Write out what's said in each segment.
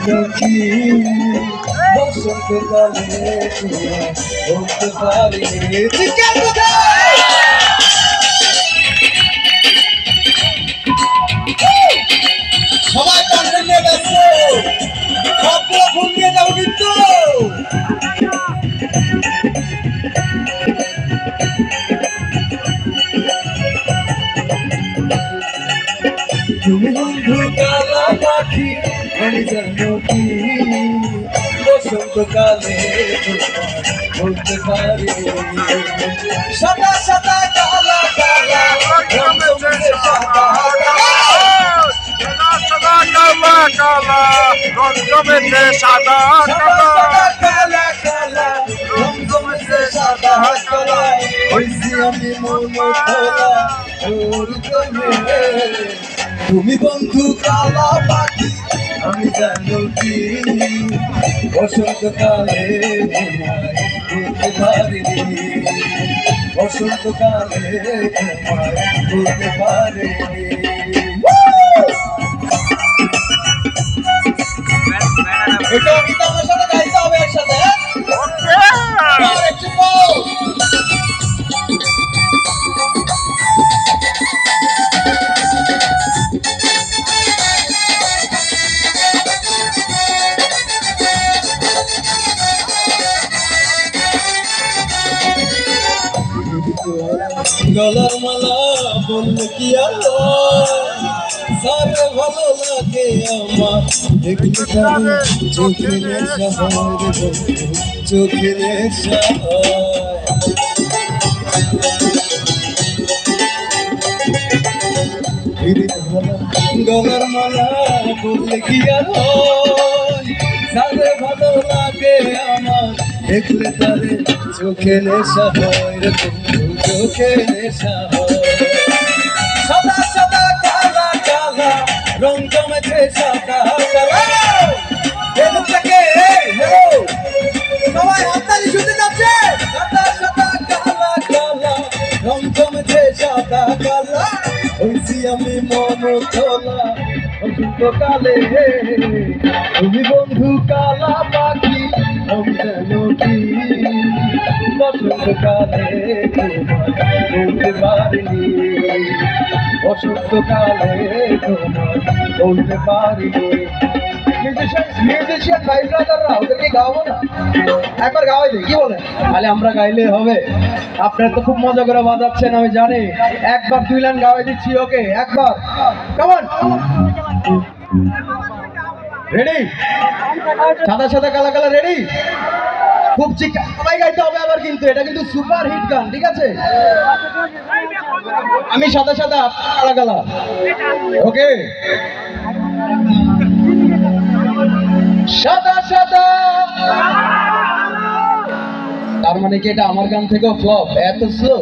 কি বসন্তকালে বলতে পারি সবাই কন্টেন্ট নিয়ে ব্যস্ত সবগুলো ফোন নিয়ে যাবো কিন্তু তুমি বন্ধু কালা পাখি আমি জানো কি বসন্তকালে বলতে পারি সাদা সাদা কালা কালা কালা রং জমেছে সাদা কালা কালা রং জমেছে সাদা কালা হইছি আমি মনতলা তোর প্রেমে তুমি বন্ধু কালা পাখি আমি জানো কি বসন্তকালে বলতে পারি বসন্তকালে বলতে পারি এটা কিন্তু আমার সাথে গাইতে হবে একসাথে গলার মালা বললে কি আর সারে ভালো লাগে আমার দেখতে পারে চোখে নেশা হয় রে চোখে নেশা গলার মালা বললে কি আর সারে ভালো লাগে আমার দেখলে তারে চোখে নেশা হয় রে চোখে নেশা হয় সাদা সাদা কালা কালা রং জমেছে সাদা কালা এদিকে হ্যালো সবাই হাততালি শুনতে যাচ্ছে সাদা সাদা কালা কালা রং জমেছে সাদা কালা হইছি আমি মনতলা বসন্তকালে তুমি বন্ধু কালা পাখি আমি জানো কি বসন্তকালে বলতে পারিনি বসন্তকালে বলতে পারিনি মিউজিশিয়ান ভাই ব্রাদাররা ওদেরকে গাওয়াবো না একবার গাওয়াই দিই কি বলেন তাহলে আমরা গাইলে হবে আপনারা তো খুব মজা করে বাজাচ্ছেন আমি জানি একবার 2 লাইন গাওয়াই দিচ্ছি ওকে একবার কেমন রেডি সাদা সাদা কালা কালা রেডি খুব সবাই গাইতে হবে আবার কিন্তু এটা কিন্তু সুপার হিট গান ঠিক আছে আমি সাদা সাদা কালা কালা ওকে সাদা সাদা তার মানে কি এটা আমার গান থেকেও ফ্লপ এত স্লো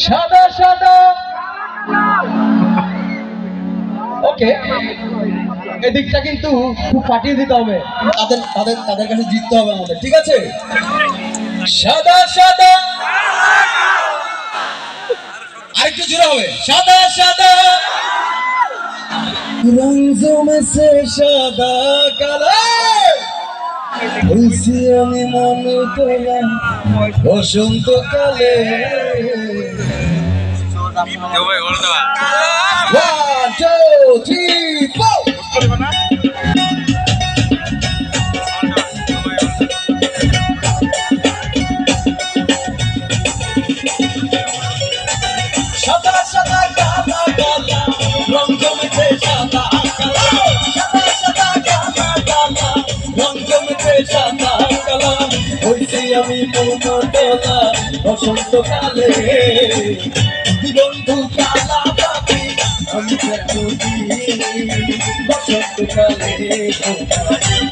সাদা সাদা ওকে এদিকটা কিন্তু খুব ফাটিয়ে দিতে হবে তাদের কাছে জিততে হবে আমাদের ঠিক আছে সাদা সাদা আরেকটু জোরে হবে সাদা সাদা রং জমেছে সাদা কালা হইছি আমি মনতলা বসন্তকালে 1 2 3 4 সাদা সাদা কালা কালা রং জমেছে সাদা কালা সাদা সাদা কালা কালা রং জমেছে সাদা কালা হইছি আমি মনতলা বসন্তকালে বন্ধু কালা পাখি আমি জানো কি বসন্তকালে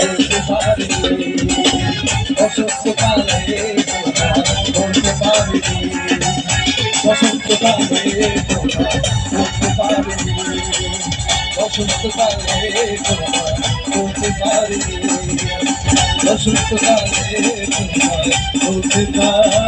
বলতে পারি বসন্তকালে বলতে পারি বসন্তকালে বলতে পারি বসন্তকালে বলতে পারি বসন্তকালে বলতে পারি